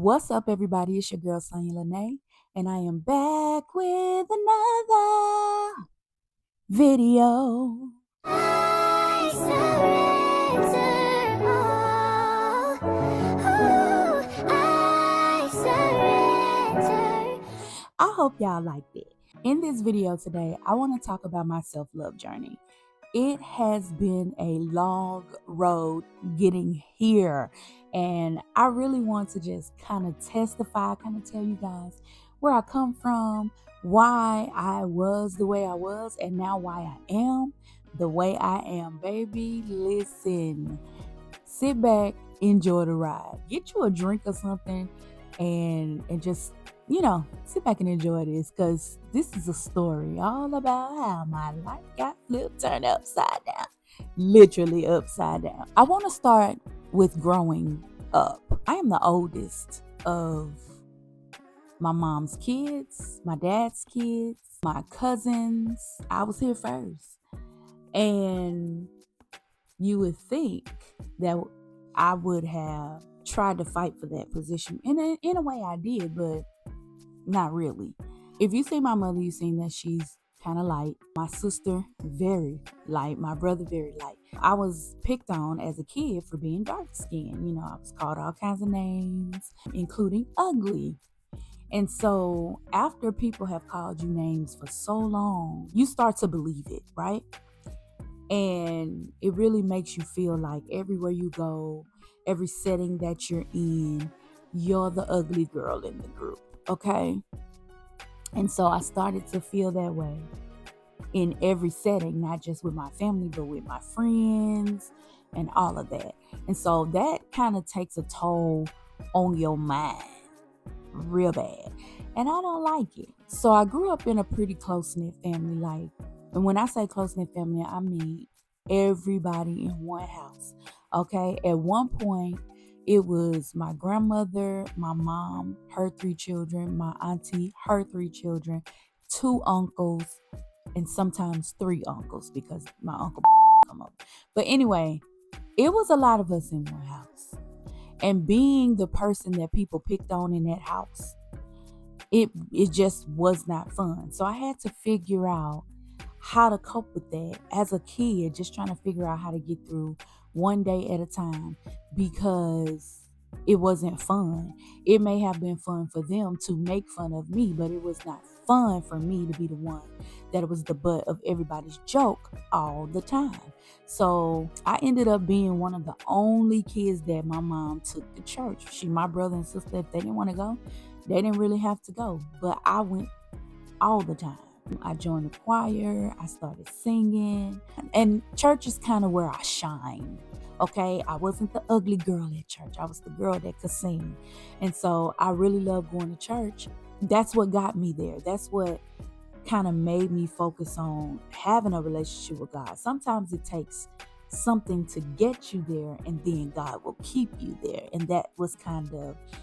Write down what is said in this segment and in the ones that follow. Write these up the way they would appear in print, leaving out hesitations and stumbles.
What's up, everybody? It's your girl, Sonya Lene, and I am back with another video. I surrender all. Ooh, I surrender. I hope y'all liked it. In this video today, I want to talk about my self-love journey. It has been a long road getting here, and I really want to just kind of testify, kind of tell you guys where I come from, why I was the way I was, and now why I am the way I am. Baby, listen, sit back, enjoy the ride, get you a drink or something, and just sit back and enjoy this, because this is a story all about how my life got flipped, turned upside down, literally upside down. I want to start with growing up. I am the oldest of my mom's kids, my dad's kids, my cousins. I was here first. And you would think that I would have tried to fight for that position. And in a way I did, but not really. If you see my mother, you seen that she's kind of light. My sister, very light. My brother, very light. I was picked on as a kid for being dark skinned. I was called all kinds of names, including ugly. And so after people have called you names for so long, you start to believe it, right? And it really makes you feel like everywhere you go, every setting that you're in, you're the ugly girl in the group, okay? And so I started to feel that way in every setting, not just with my family, but with my friends and all of that. And so that kind of takes a toll on your mind real bad. And I don't like it. So I grew up in a pretty close-knit family. And when I say close-knit family, I mean everybody in one house. Okay. At one point, it was my grandmother, my mom, her 3 children, my auntie, her 3 children, 2 uncles, and sometimes 3 uncles because my uncle come up. But anyway, it was a lot of us in one house. And being the person that people picked on in that house, it just was not fun. So I had to figure out how to cope with that as a kid, just trying to figure out how to get through one day at a time, because it wasn't fun. It may have been fun for them to make fun of me, but it was not fun for me to be the one that was the butt of everybody's joke all the time. So I ended up being one of the only kids that my mom took to church. My brother and sister, if they didn't want to go, they didn't really have to go, but I went all the time. I joined the choir, I started singing, and church is kind of where I shined. Okay, I wasn't the ugly girl at church. I was the girl that could sing. And so I really loved going to church. That's what got me there. That's what kind of made me focus on having a relationship with God. Sometimes it takes something to get you there, and then God will keep you there. And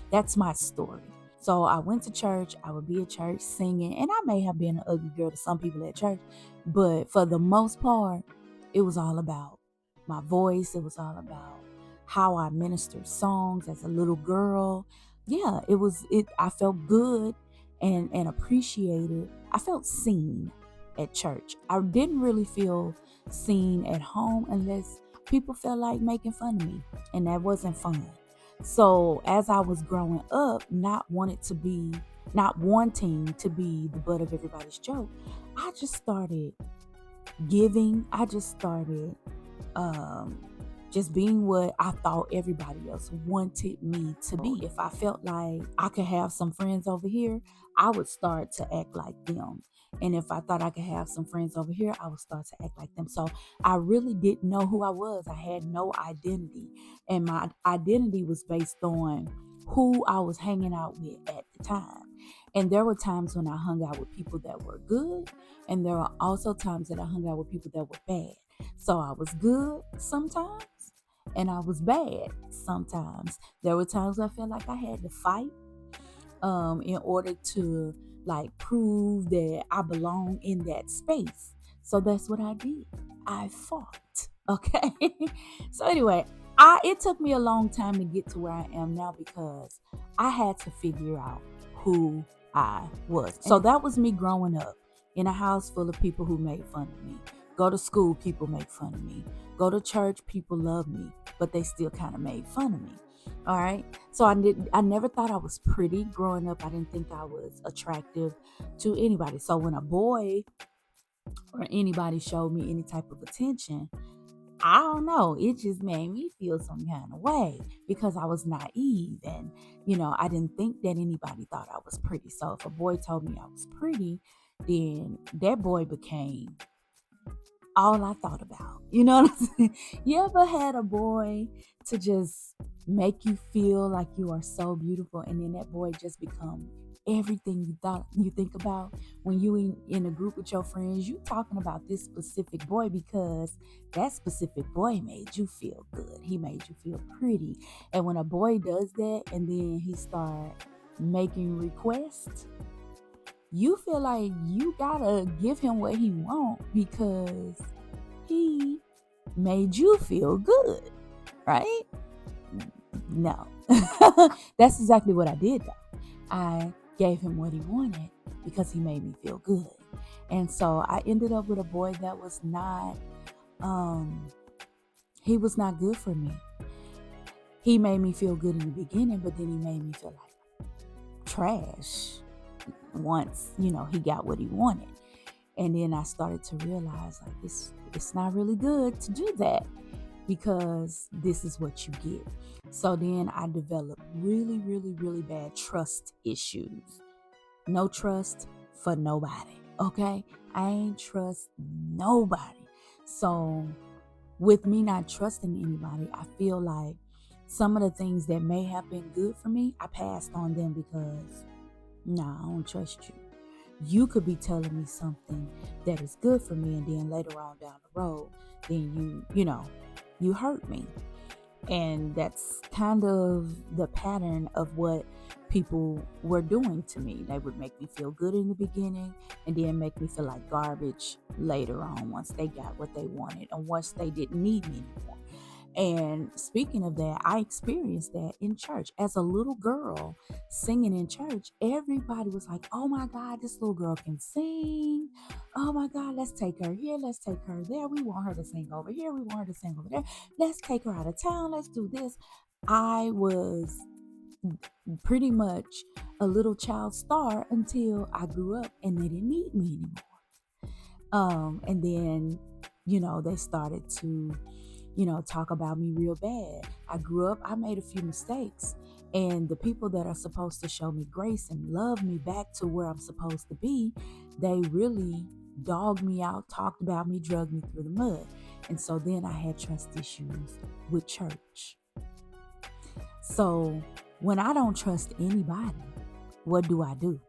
that's my story. So I went to church. I would be at church singing, and I may have been an ugly girl to some people at church, but for the most part, it was all about my voice. It was all about how I ministered songs as a little girl. Yeah, I felt good and appreciated. I felt seen at church. I didn't really feel seen at home unless people felt like making fun of me, and that wasn't fun. So as I was growing up, not wanting to be the butt of everybody's joke, I just started giving. I just started just being what I thought everybody else wanted me to be. If I felt like I could have some friends over here, I would start to act like them. And if I thought I could have some friends over here, I would start to act like them. So I really didn't know who I was. I had no identity. And my identity was based on who I was hanging out with at the time. And there were times when I hung out with people that were good, and there were also times that I hung out with people that were bad. So I was good sometimes, and I was bad sometimes. There were times I felt like I had to fight in order to prove that I belong in that space. So that's what I did. I fought. Okay. So anyway, It took me a long time to get to where I am now because I had to figure out who I was. So that was me growing up in a house full of people who made fun of me. Go to school, people make fun of me. Go to church, people love me, but they still kind of made fun of me. All right. So I never thought I was pretty growing up. I didn't think I was attractive to anybody. So when a boy or anybody showed me any type of attention, I don't know, it just made me feel some kind of way because I was naive and, I didn't think that anybody thought I was pretty. So if a boy told me I was pretty, then that boy became all I thought about. You know what I'm saying? You ever had a boy to just make you feel like you are so beautiful and then that boy just become everything you think about when you in a group with your friends? You talking about this specific boy because that specific boy made you feel good. He made you feel pretty. And when a boy does that and then he start making requests, you feel like you gotta give him what he want because he made you feel good, right? No. That's exactly what I did though. I gave him what he wanted because he made me feel good. And so I ended up with a boy that was not he was not good for me. He made me feel good in the beginning, but then he made me feel like trash once, he got what he wanted. And then I started to realize like it's not really good to do that because this is what you get. So then I developed really, really, really bad trust issues. No trust for nobody. Okay? I ain't trust nobody. So with me not trusting anybody, I feel like some of the things that may have been good for me, I passed on them because nah, I don't trust you. You could be telling me something that is good for me, and then later on down the road, then you hurt me. And that's kind of the pattern of what people were doing to me. They would make me feel good in the beginning and then make me feel like garbage later on once they got what they wanted and once they didn't need me anymore. And speaking of that, I experienced that in church. As a little girl singing in church, everybody was like, oh my God, this little girl can sing. Oh my God, let's take her here. Let's take her there. We want her to sing over here. We want her to sing over there. Let's take her out of town. Let's do this. I was pretty much a little child star until I grew up and they didn't need me anymore. And then, they started to talk about me real bad. I grew up, I made a few mistakes. And the people that are supposed to show me grace and love me back to where I'm supposed to be, they really dogged me out, talked about me, dragged me through the mud. And so then I had trust issues with church. So when I don't trust anybody, what do?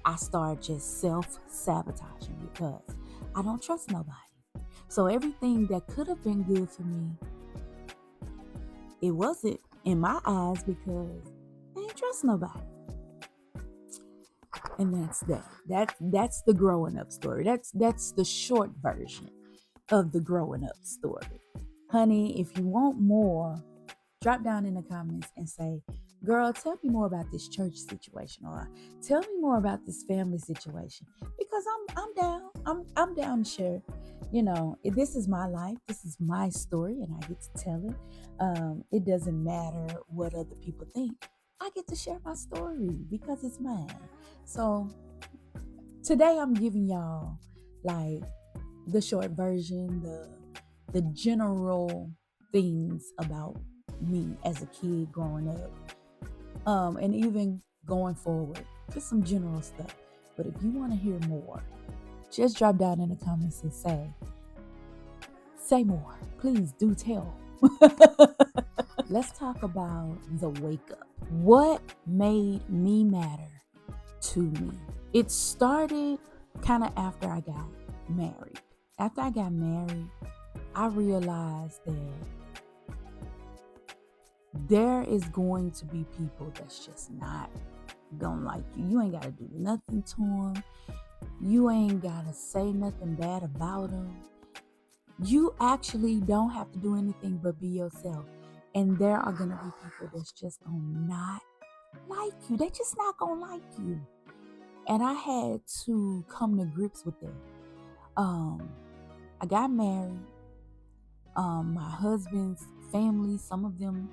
I start just self-sabotaging because I don't trust nobody. So everything that could have been good for me, it wasn't in my eyes because I ain't trust nobody. And that's that. That's the growing up story. That's the short version of the growing up story. Honey, if you want more, drop down in the comments and say, girl, tell me more about this church situation, or tell me more about this family situation, because I'm down. I'm down to share. This is my life. This is my story, and I get to tell it. It doesn't matter what other people think. I get to share my story because it's mine. So today I'm giving y'all like the short version, the general things about me as a kid growing up, and even going forward, just some general stuff. But if you want to hear more, just drop down in the comments and say more. Please do tell. Let's talk about the wake up. What made me matter to me? It started kind of after I got married. After I got married, I realized that there is going to be people that's just not gonna like you. You ain't gotta do nothing to them. You ain't gotta say nothing bad about them. You actually don't have to do anything but be yourself. And there are going to be people that's just going to not like you. They just not going to like you. And I had to come to grips with that. I got married. My husband's family, some of them,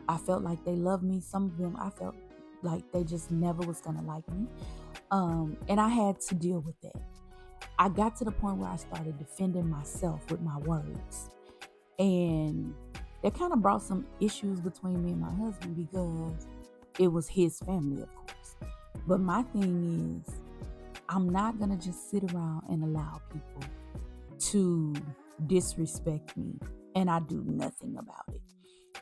I felt like they loved me. Some of them, I felt like they just never was going to like me. And I had to deal with that. I got to the point where I started defending myself with my words. And that kind of brought some issues between me and my husband because it was his family, of course. But my thing is, I'm not going to just sit around and allow people to disrespect me and I do nothing about it.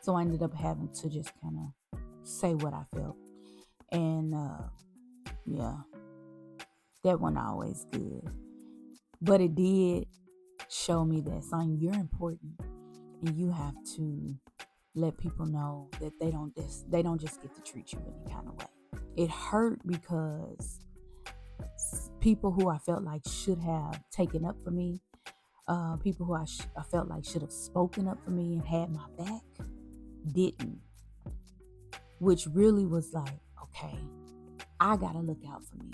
So I ended up having to just kind of say what I felt. And yeah, that wasn't always good. But it did show me that, son, you're important. And you have to let people know that they don't just get to treat you any kind of way. It hurt because people who I felt like should have taken up for me, people who I felt like should have spoken up for me and had my back, didn't. Which really was like, okay, I gotta look out for me.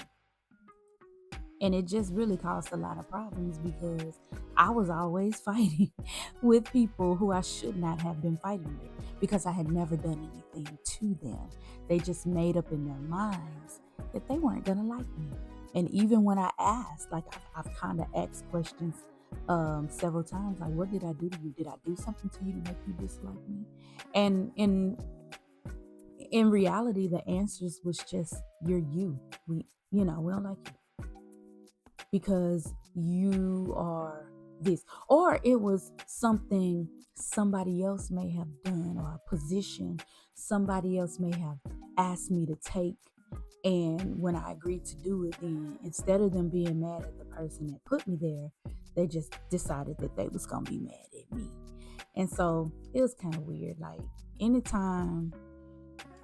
And it just really caused a lot of problems because I was always fighting with people who I should not have been fighting with because I had never done anything to them. They just made up in their minds that they weren't going to like me. And even when I asked, like I've kind of asked questions several times, like, what did I do to you? Did I do something to you to make you dislike me? And in reality, the answers was just, you're you. We don't like you because you are this. Or it was something somebody else may have done, or a position somebody else may have asked me to take. And when I agreed to do it, then instead of them being mad at the person that put me there, they just decided that they was going to be mad at me. And so it was kind of weird. Like, anytime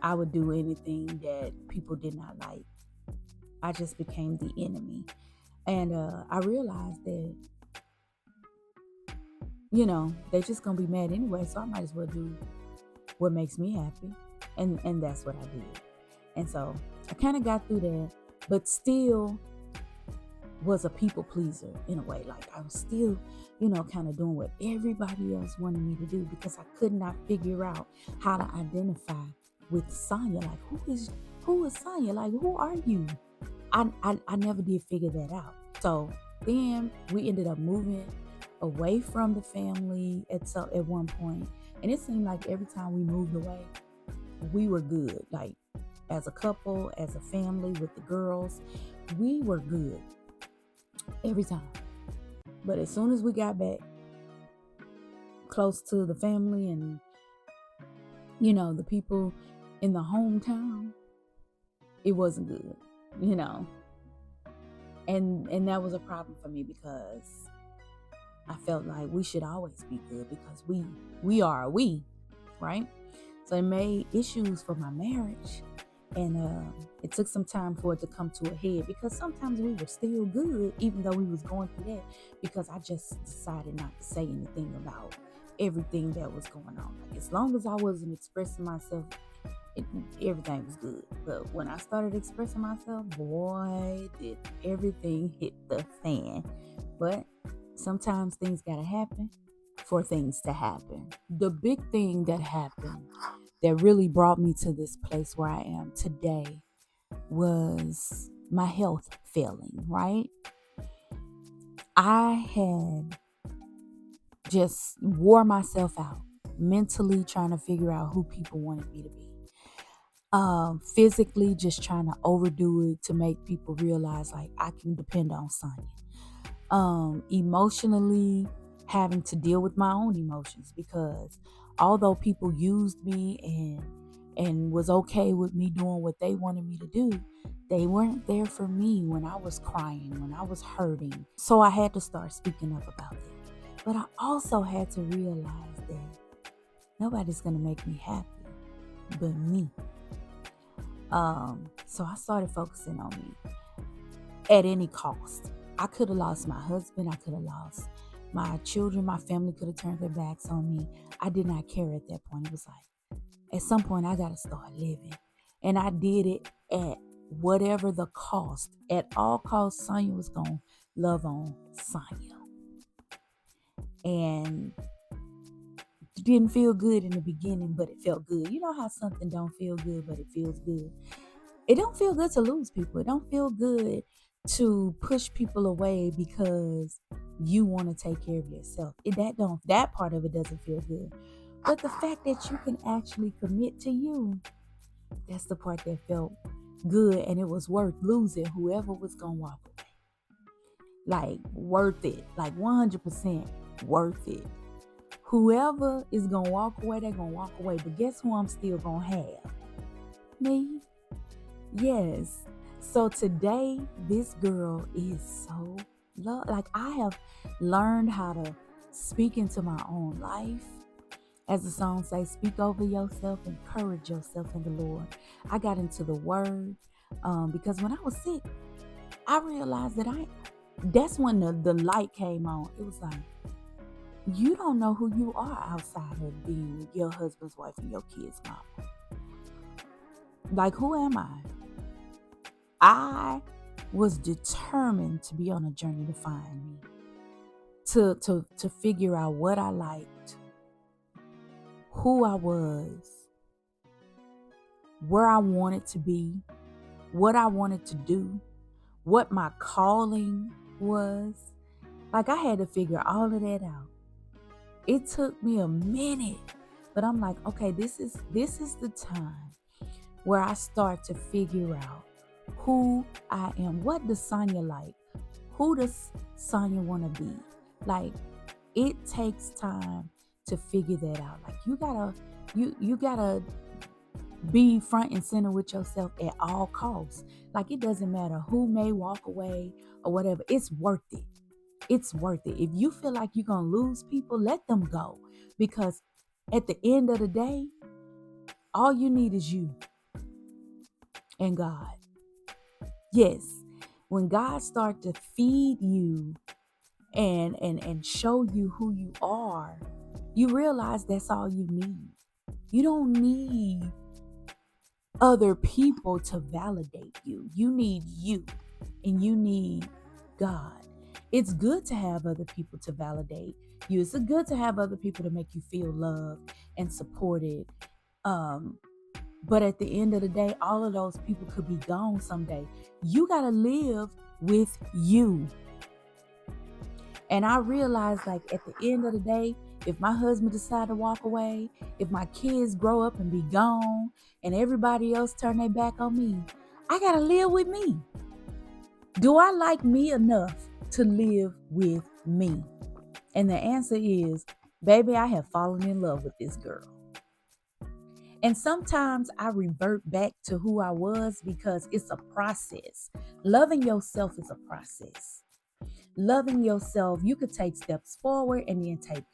I would do anything that people did not like, I just became the enemy. And I realized that, they just going to be mad anyway, so I might as well do what makes me happy. And that's what I did. And so I kind of got through that, but still was a people pleaser in a way. Like, I was still, kind of doing what everybody else wanted me to do because I could not figure out how to identify with Sonya. Like, who is Sonya? Like, who are you? I never did figure that out. So then we ended up moving away from the family at one point. And it seemed like every time we moved away, we were good. Like, as a couple, as a family with the girls, we were good every time. But as soon as we got back close to the family and, the people in the hometown, it wasn't good, And that was a problem for me because I felt like we should always be good because we are a we, right? So it made issues for my marriage. And it took some time for it to come to a head because sometimes we were still good, even though we was going through that, because I just decided not to say anything about everything that was going on. Like, as long as I wasn't expressing myself, everything was good. But when I started expressing myself, boy, did everything hit the fan. But sometimes things gotta happen for things to happen. The big thing that happened that really brought me to this place where I am today was my health failing, right? I had just wore myself out mentally trying to figure out who people wanted me to be. Physically just trying to overdo it to make people realize like I can depend on Sonya. Emotionally having to deal with my own emotions because although people used me and was okay with me doing what they wanted me to do, they weren't there for me when I was crying, when I was hurting. So I had to start speaking up about it. But I also had to realize that nobody's going to make me happy but me. So I started focusing on me at any cost. I could have lost my husband. I could have lost My children, my family could have turned their backs on me. I did not care at that point. It was like, at some point, I got to start living. And I did it at whatever the cost. At all costs, Sonya was going to love on Sonya. And it didn't feel good in the beginning, but it felt good. You know how something don't feel good, but it feels good? It don't feel good to lose people. It don't feel good to push people away because you want to take care of yourself. That part of it doesn't feel good. But the fact that you can actually commit to you, that's the part that felt good, and it was worth losing whoever was gonna walk away. Like, worth it. Like 100% worth it. Whoever is gonna walk away, they're gonna walk away. But guess who I'm still gonna have? Me. Yes. So today, this girl is so loved. Like, I have learned how to speak into my own life. As the song says, speak over yourself, encourage yourself in the Lord. I got into the word because when I was sick, I realized that that's when the light came on. It was like, you don't know who you are outside of being your husband's wife and your kid's mama. Like, who am I? I was determined to be on a journey to find me, to figure out what I liked, who I was, where I wanted to be, what I wanted to do, what my calling was. Like, I had to figure all of that out. It took me a minute, but I'm like, okay, this is the time where I start to figure out who I am. What does Sonya like? Who does Sonya want to be? Like, it takes time to figure that out. Like, you gotta be front and center with yourself at all costs. Like, it doesn't matter who may walk away or whatever. It's worth it. It's worth it. If you feel like you're gonna lose people, let them go. Because at the end of the day, all you need is you and God. Yes, when God starts to feed you and show you who you are, you realize that's all you need. You don't need other people to validate you. You need you, and you need God. It's good to have other people to validate you. It's good to have other people to make you feel loved and supported. But at the end of the day, all of those people could be gone someday. You got to live with you. And I realized, like, at the end of the day, if my husband decide to walk away, if my kids grow up and be gone, and everybody else turn their back on me, I got to live with me. Do I like me enough to live with me? And the answer is, baby, I have fallen in love with this girl. And sometimes I revert back to who I was because it's a process. Loving yourself is a process. Loving yourself, you could take steps forward and then take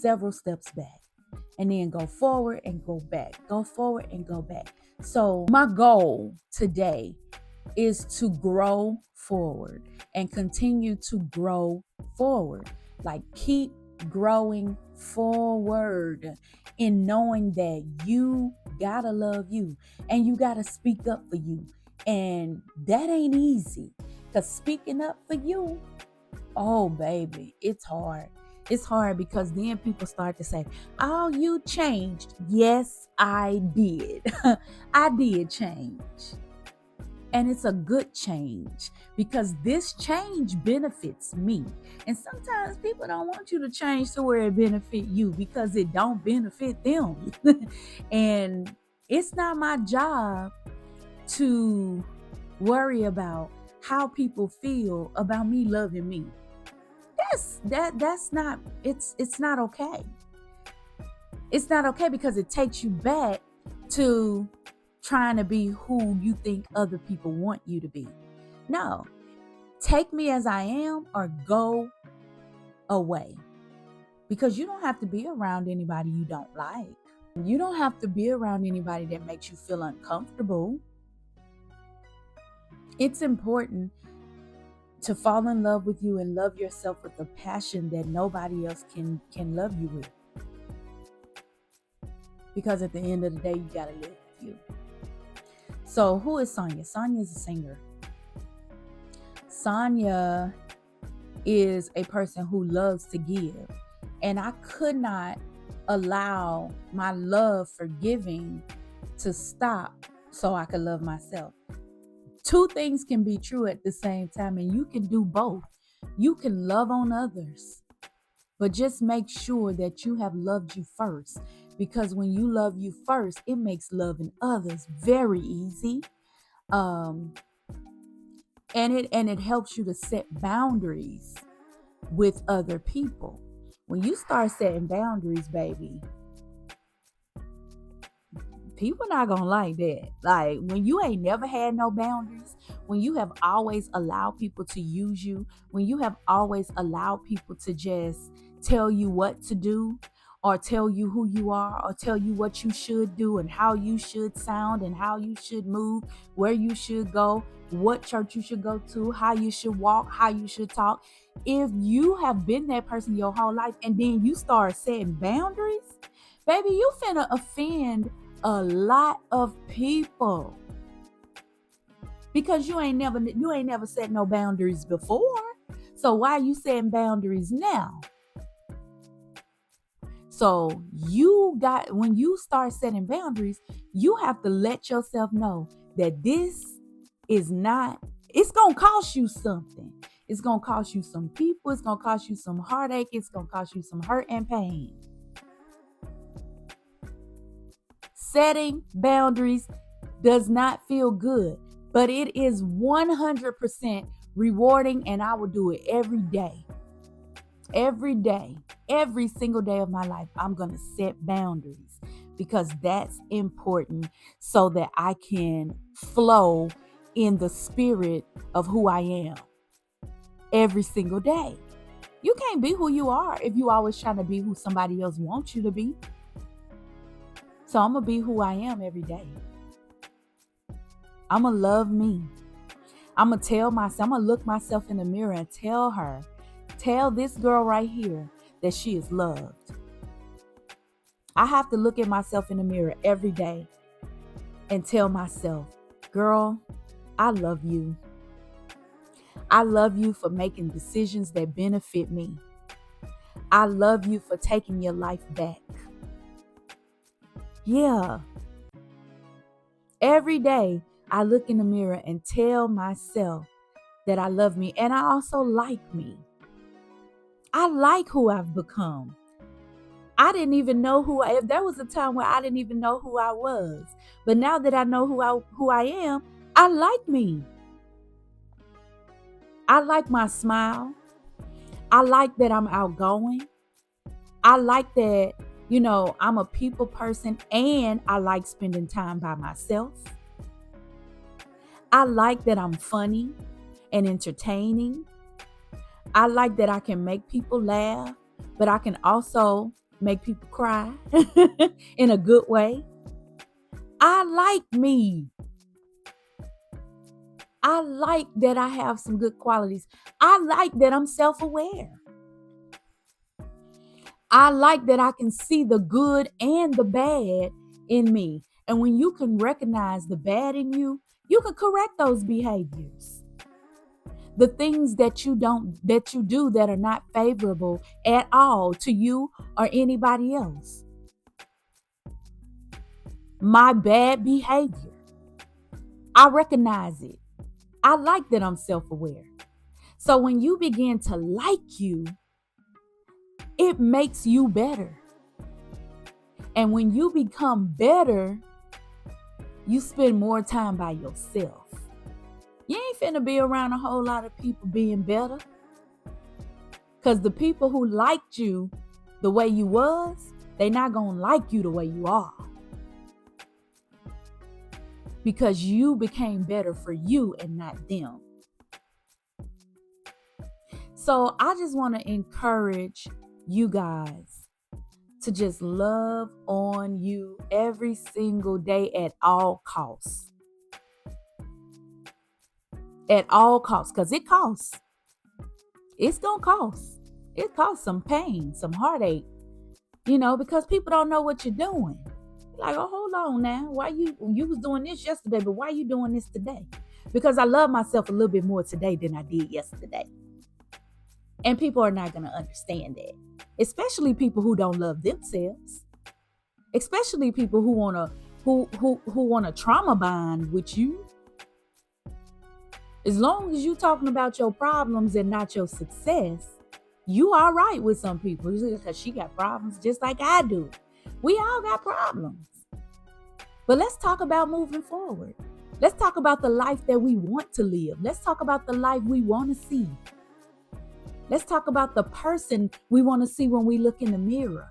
several steps back. And then go forward and go back. Go forward and go back. So my goal today is to grow forward and continue to grow forward. Like, keep growing forward in knowing that you gotta love you and you gotta speak up for you. And that ain't easy, because speaking up for you, oh baby, it's hard. It's hard because then people start to say, oh, you changed. Yes, I did. I did change. And it's a good change because this change benefits me. And sometimes people don't want you to change to where it benefit you because it don't benefit them. And it's not my job to worry about how people feel about me loving me. That's not, it's not okay. It's not okay because it takes you back to trying to be who you think other people want you to be. No, take me as I am or go away, because you don't have to be around anybody you don't like. You don't have to be around anybody that makes you feel uncomfortable. It's important to fall in love with you and love yourself with a passion that nobody else can love you with. Because at the end of the day, you got to live with you. So who is Sonia? Sonia is a singer. Sonia is a person who loves to give. And I could not allow my love for giving to stop so I could love myself. Two things can be true at the same time, and you can do both. You can love on others, but just make sure that you have loved you first. Because when you love you first, it makes loving others very easy. And it helps you to set boundaries with other people. When you start setting boundaries, baby, people not gonna like that. Like when you ain't never had no boundaries, when you have always allowed people to use you, when you have always allowed people to just tell you what to do, or tell you who you are, or tell you what you should do and how you should sound and how you should move, where you should go, what church you should go to, how you should walk, how you should talk. If you have been that person your whole life and then you start setting boundaries, baby, you finna offend a lot of people because you ain't never set no boundaries before. So why are you setting boundaries now? So when you start setting boundaries, you have to let yourself know that this is not, it's going to cost you something. It's going to cost you some people. It's going to cost you some heartache. It's going to cost you some hurt and pain. Setting boundaries does not feel good, but it is 100% rewarding, and I will do it every day. Every day, every single day of my life, I'm going to set boundaries because that's important so that I can flow in the spirit of who I am every single day. You can't be who you are if you always trying to be who somebody else wants you to be. So I'm going to be who I am every day. I'm going to love me. I'm going to tell myself, I'm going to look myself in the mirror and tell this girl right here that she is loved. I have to look at myself in the mirror every day and tell myself, girl, I love you. I love you for making decisions that benefit me. I love you for taking your life back. Yeah. Every day I look in the mirror and tell myself that I love me, and I also like me. I like who I've become. I didn't even know if there was a time where I didn't even know who I was. But now that I know who I am, I like me. I like my smile. I like that I'm outgoing. I like that, I'm a people person, and I like spending time by myself. I like that I'm funny and entertaining. I like that I can make people laugh, but I can also make people cry in a good way. I like me. I like that I have some good qualities. I like that I'm self-aware. I like that I can see the good and the bad in me. And when you can recognize the bad in you, you can correct those behaviors. The things that you do that are not favorable at all to you or anybody else. My bad behavior, I recognize it. I like that I'm self-aware. So when you begin to like you, it makes you better. And when you become better, you spend more time by yourself. You ain't finna be around a whole lot of people being better. Because the people who liked you the way you was, they not gonna like you the way you are. Because you became better for you and not them. So I just want to encourage you guys to just love on you every single day at all costs. At all costs, because it costs. It's going to cost. It costs some pain, some heartache, because people don't know what you're doing. Like, oh, hold on now. Why you was doing this yesterday, but why you doing this today? Because I love myself a little bit more today than I did yesterday. And people are not going to understand that. Especially people who don't love themselves. Especially people who want to trauma bond with you. As long as you talking about your problems and not your success, you all right with some people because she got problems just like I do. We all got problems. But let's talk about moving forward. Let's talk about the life that we want to live. Let's talk about the life we want to see. Let's talk about the person we want to see when we look in the mirror.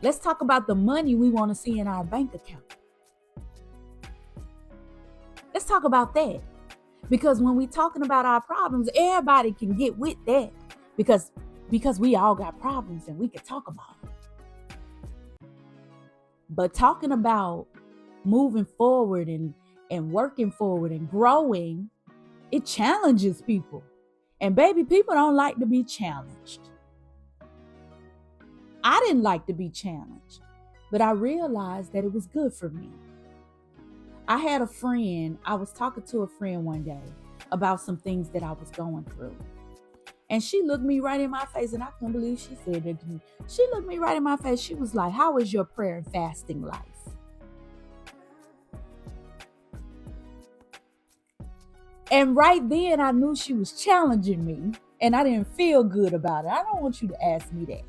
Let's talk about the money we want to see in our bank account. Let's talk about that. Because when we're talking about our problems, everybody can get with that. Because we all got problems and we can talk about them. But talking about moving forward and working forward and growing, it challenges people. And baby, people don't like to be challenged. I didn't like to be challenged, but I realized that it was good for me. I had a friend, I was talking to a friend one day about some things that I was going through. And she looked me right in my face, and I couldn't believe she said that to me. She looked me right in my face. She was like, how is your prayer and fasting life? And right then I knew she was challenging me, and I didn't feel good about it. I don't want you to ask me that.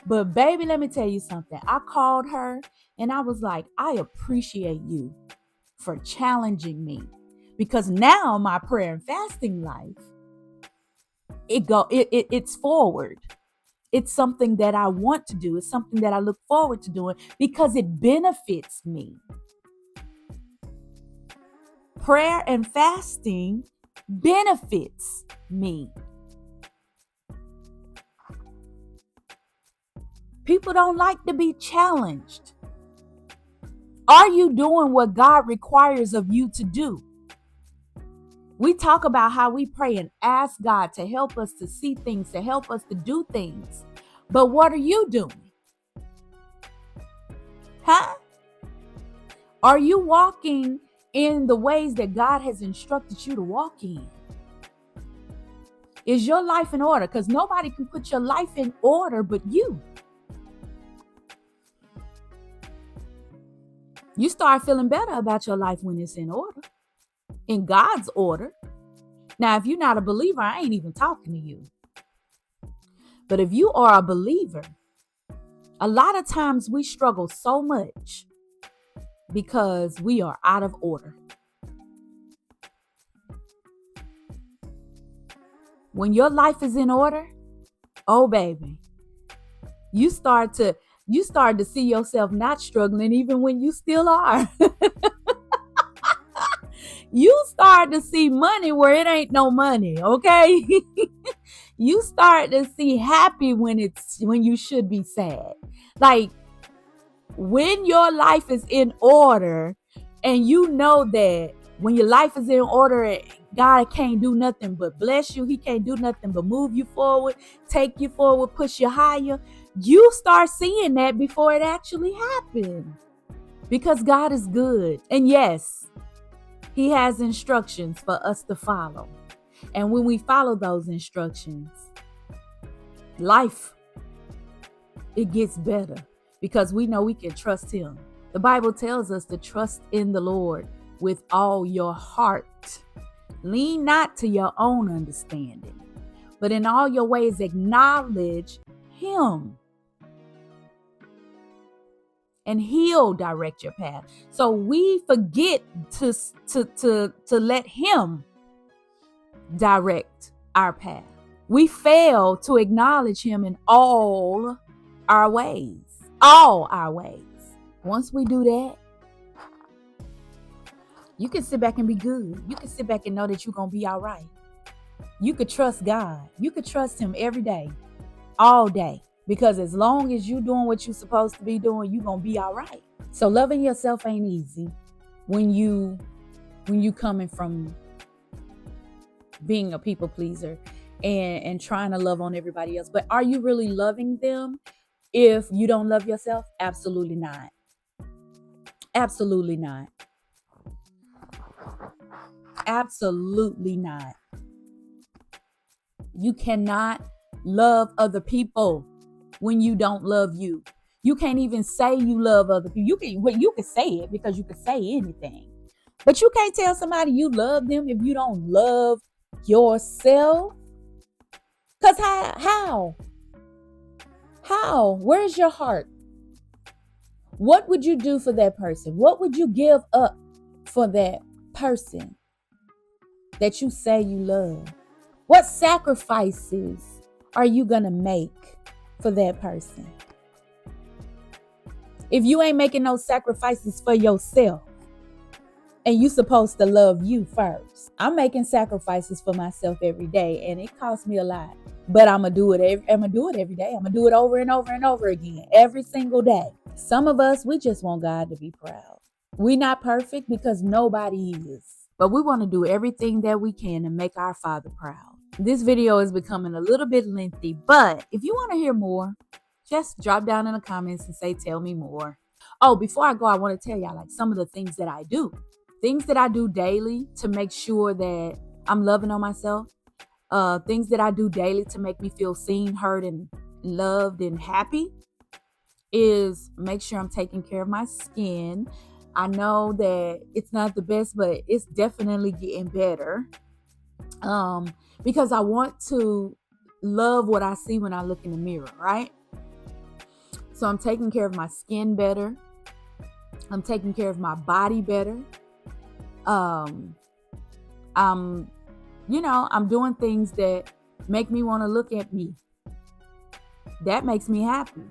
But baby, let me tell you something. I called her and I was like, I appreciate you for challenging me, because now my prayer and fasting life, it's forward. It's something that I want to do. It's something that I look forward to doing because it benefits me. Prayer and fasting benefits me. People don't like to be challenged. Are you doing what God requires of you to do? We talk about how we pray and ask God to help us to see things, to help us to do things. But what are you doing? Huh? Are you walking in the ways that God has instructed you to walk in? Is your life in order? Because nobody can put your life in order but you. You start feeling better about your life when it's in order, in God's order. Now, if you're not a believer, I ain't even talking to you. But if you are a believer, a lot of times we struggle so much because we are out of order. When your life is in order, oh baby, you start to see yourself not struggling even when you still are. You start to see money where it ain't no money, okay? You start to see happy when you should be sad. Like, when your life is in order and you know that when your life is in order, God can't do nothing but bless you. He can't do nothing but move you forward, take you forward, push you higher. You start seeing that before it actually happens, because God is good. And yes, He has instructions for us to follow. And when we follow those instructions, life, it gets better because we know we can trust Him. The Bible tells us to trust in the Lord with all your heart. Lean not to your own understanding, but in all your ways acknowledge Him, and He'll direct your path. So we forget to let Him direct our path. We fail to acknowledge Him in all our ways. All our ways. Once we do that, you can sit back and be good. You can sit back and know that you're going to be all right. You could trust God. You could trust Him every day, all day. Because as long as you're doing what you're supposed to be doing, you're going to be all right. So loving yourself ain't easy when you coming from being a people pleaser and trying to love on everybody else. But are you really loving them if you don't love yourself? Absolutely not. Absolutely not. Absolutely not. You cannot love other people when you don't love you. You can't even say you love other people. You can say it because you can say anything. But you can't tell somebody you love them if you don't love yourself. Because how? How? Where's your heart? What would you do for that person? What would you give up for that person that you say you love? What sacrifices are you going to make for that person? If you ain't making no sacrifices for yourself, and you supposed to love you first. I'm making sacrifices for myself every day, and it costs me a lot. But I'm going to do it every day. I'm going to do it over and over and over again, every single day. Some of us, we just want God to be proud. We're not perfect because nobody is. But we want to do everything that we can to make our Father proud. This video is becoming a little bit lengthy, but if you want to hear more, just drop down in the comments and say, tell me more. Oh, before I go, I want to tell y'all like some of the things that I do. Things that I do daily to make sure that I'm loving on myself. Things that I do daily to make me feel seen, heard, and loved and happy is make sure I'm taking care of my skin. I know that it's not the best, but it's definitely getting better. Because I want to love what I see when I look in the mirror, right? So I'm taking care of my skin better. I'm taking care of my body better. I'm doing things that make me want to look at me. That makes me happy.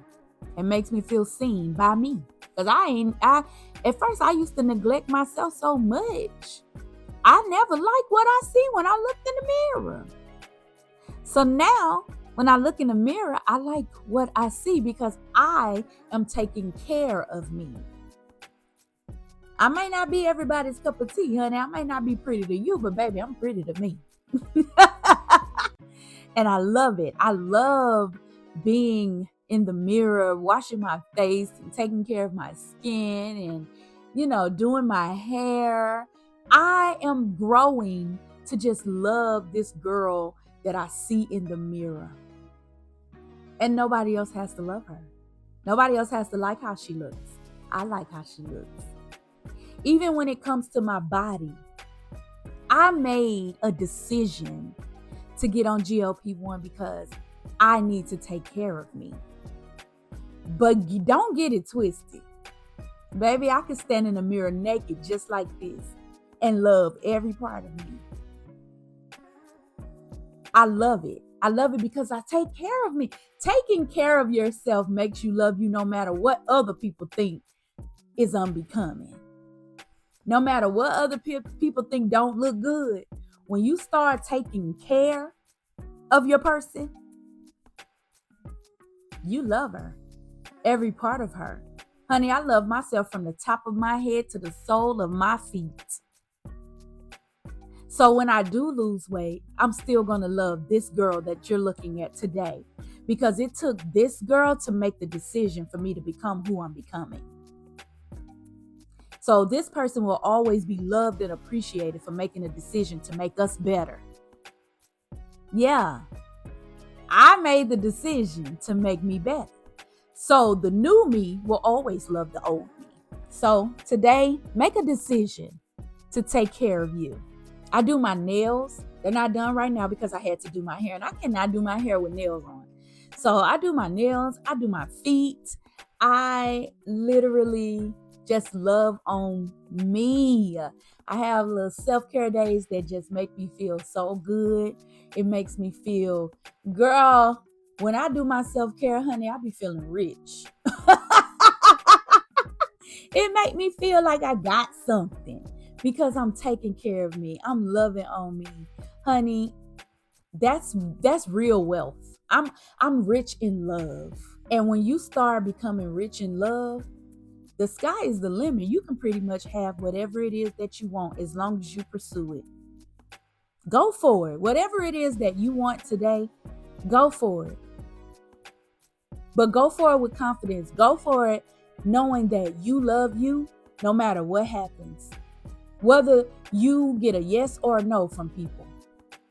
It makes me feel seen by me. Because at first I used to neglect myself so much. I never liked what I see when I looked in the mirror. So now when I look in the mirror, I like what I see because I am taking care of me. I may not be everybody's cup of tea, honey. I may not be pretty to you, but baby, I'm pretty to me. And I love it. I love being in the mirror, washing my face and taking care of my skin and, doing my hair. I am growing to just love this girl that I see in the mirror. And nobody else has to love her. Nobody else has to like how she looks. I like how she looks. Even when it comes to my body, I made a decision to get on GLP-1 because I need to take care of me. But you don't get it twisted. Baby, I can stand in the mirror naked just like this and love every part of me. I love it. I love it because I take care of me. Taking care of yourself makes you love you no matter what other people think is unbecoming. No matter what other people think don't look good. When you start taking care of your person, you love her. Every part of her. Honey, I love myself from the top of my head to the sole of my feet. So when I do lose weight, I'm still going to love this girl that you're looking at today because it took this girl to make the decision for me to become who I'm becoming. So this person will always be loved and appreciated for making a decision to make us better. Yeah, I made the decision to make me better. So the new me will always love the old me. So today, make a decision to take care of you. I do my nails. They're not done right now because I had to do my hair, and I cannot do my hair with nails on. So I do my nails. I do my feet. I literally just love on me. I have little self-care days that just make me feel so good. It makes me feel, girl, when I do my self-care, honey, I be feeling rich. It make me feel like I got something because I'm taking care of me. I'm loving on me. Honey, that's real wealth. I'm rich in love. And when you start becoming rich in love, the sky is the limit. You can pretty much have whatever it is that you want as long as you pursue it. Go for it. Whatever it is that you want today, go for it. But go for it with confidence. Go for it knowing that you love you no matter what happens. Whether you get a yes or a no from people.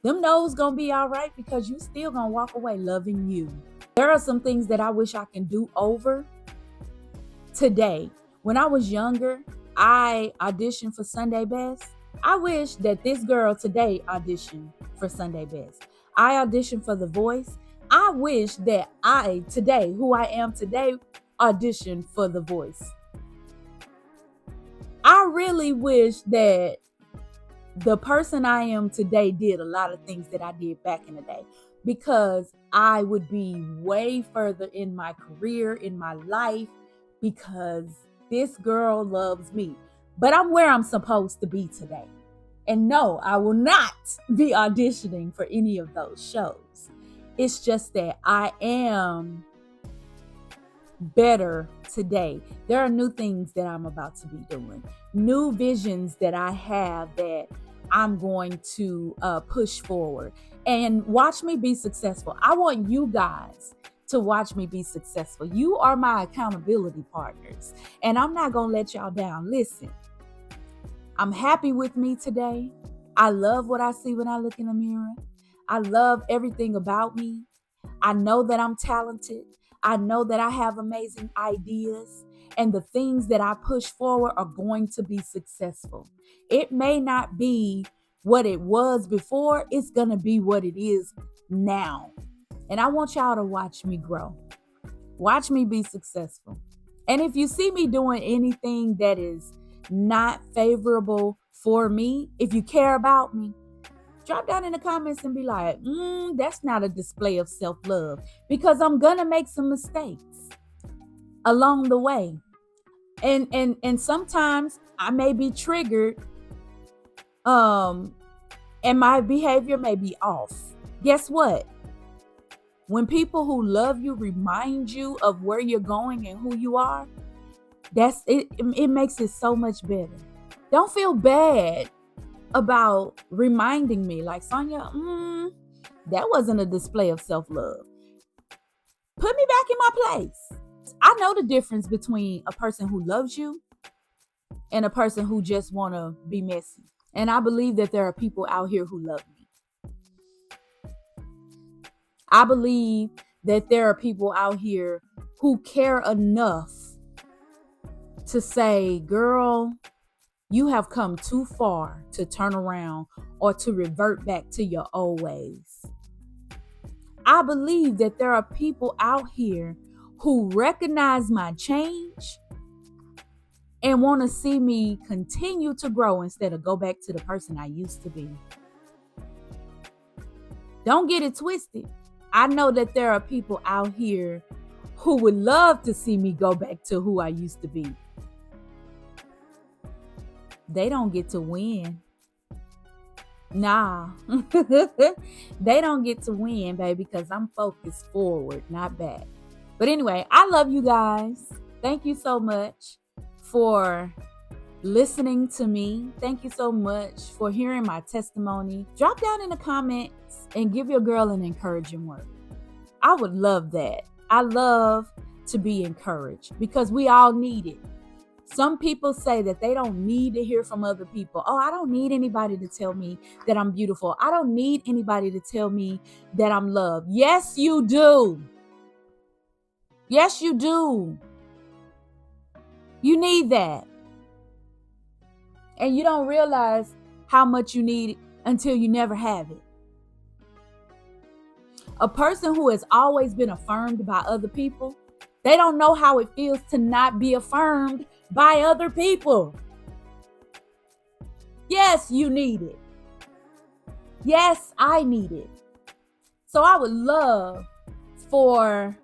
Them no's gonna be all right because you still gonna walk away loving you. There are some things that I wish I can do over today. When I was younger, I auditioned for Sunday Best. I wish that this girl today auditioned for Sunday Best. I auditioned for The Voice. I wish that I today, who I am today, auditioned for The Voice. I really wish that the person I am today did a lot of things that I did back in the day, because I would be way further in my career, in my life, because this girl loves me. But I'm where I'm supposed to be today. And no, I will not be auditioning for any of those shows. It's just that I am better today. There are new things that I'm about to be doing, new visions that I have that I'm going to push forward, and watch me be successful. I want you guys to watch me be successful. You are my accountability partners, and I'm not going to let y'all down. Listen, I'm happy with me today. I love what I see when I look in the mirror. I love everything about me. I know that I'm talented. I know that I have amazing ideas, and the things that I push forward are going to be successful. It may not be what it was before. It's going to be what it is now. And I want y'all to watch me grow. Watch me be successful. And if you see me doing anything that is not favorable for me, if you care about me, drop down in the comments and be like, that's not a display of self-love, because I'm gonna make some mistakes along the way. And sometimes I may be triggered, and my behavior may be off. Guess what? When people who love you remind you of where you're going and who you are, that's it. It makes it so much better. Don't feel bad about reminding me, like, Sonia, that wasn't a display of self-love. Put me back in my place. I know the difference between a person who loves you and a person who just want to be messy. And I believe that there are people out here who love me. I believe that there are people out here who care enough to say, girl, you have come too far to turn around or to revert back to your old ways. I believe that there are people out here who recognize my change and want to see me continue to grow instead of go back to the person I used to be. Don't get it twisted. I know that there are people out here who would love to see me go back to who I used to be. They don't get to win. Nah. They don't get to win, baby, because I'm focused forward, not back. But anyway, I love you guys. Thank you so much for listening to me. Thank you so much for hearing my testimony. Drop down in the comments and give your girl an encouraging word. I would love that. I love to be encouraged because we all need it. Some people say that they don't need to hear from other people. Oh, I don't need anybody to tell me that I'm beautiful. I don't need anybody to tell me that I'm loved. Yes, you do. Yes, you do. You need that. And you don't realize how much you need it until you never have it. A person who has always been affirmed by other people, they don't know how it feels to not be affirmed by other people. Yes, you need it. Yes, I need it. So I would love for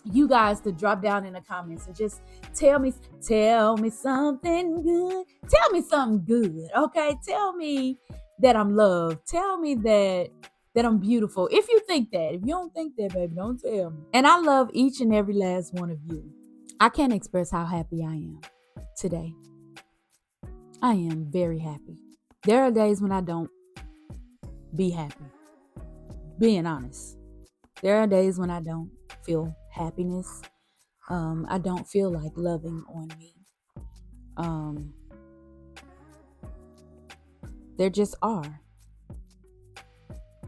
you guys to drop down in the comments and just tell me something good. Tell me something good, okay? Tell me that I'm loved. Tell me that I'm beautiful. If you think that. If you don't think that, baby, don't tell me. And I love each and every last one of you. I can't express how happy I am today. I am very happy. There are days when I don't be happy. Being honest. There are days when I don't feel happiness. I don't feel like loving on me. There just are.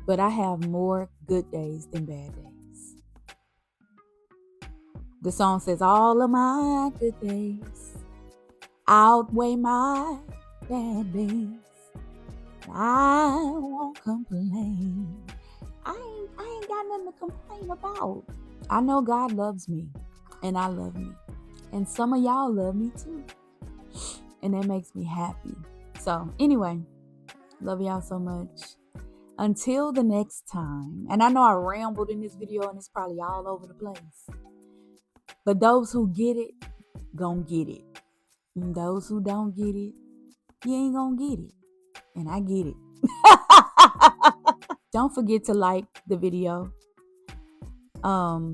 But I have more good days than bad days. The song says all of my good days outweigh my bad days. I won't complain. I ain't got nothing to complain about. I know God loves me, and I love me. And some of y'all love me too. And that makes me happy. So anyway, love y'all so much. Until the next time. And I know I rambled in this video and it's probably all over the place. But those who get it, gon' get it. And those who don't get it, you ain't gonna get it. And I get it. Don't forget to like the video.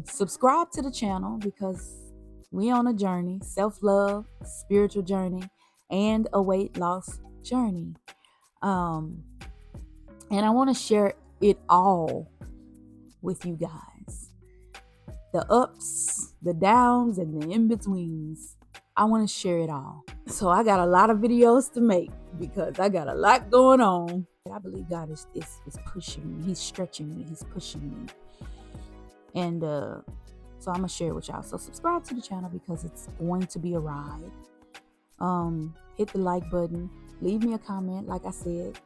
Subscribe to the channel because we on a journey, self-love, spiritual journey, and a weight loss journey. And I want to share it all with you guys. The ups, the downs, and the in-betweens. I want to share it all. So I got a lot of videos to make because I got a lot going on. I believe God is pushing me. He's stretching me. He's pushing me. And so I'm going to share it with y'all. So subscribe to the channel because it's going to be a ride. Hit the like button. Leave me a comment. Like I said,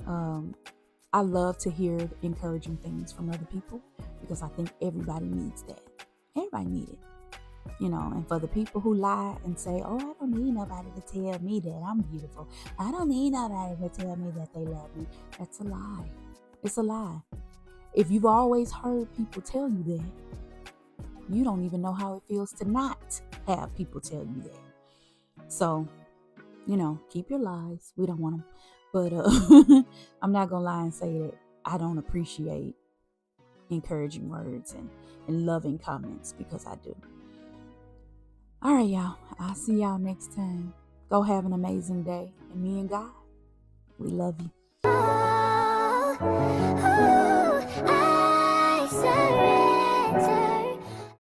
I love to hear encouraging things from other people because I think everybody needs that. Everybody needs it. You know, and for the people who lie and say, oh, I don't need nobody to tell me that I'm beautiful. I don't need nobody to tell me that they love me. That's a lie. It's a lie. If you've always heard people tell you that, you don't even know how it feels to not have people tell you that. So, you know, keep your lies. We don't want them. But I'm not going to lie and say that I don't appreciate encouraging words and loving comments because I do. All right, y'all. I'll see y'all next time. Go have an amazing day. And me and God, we love you.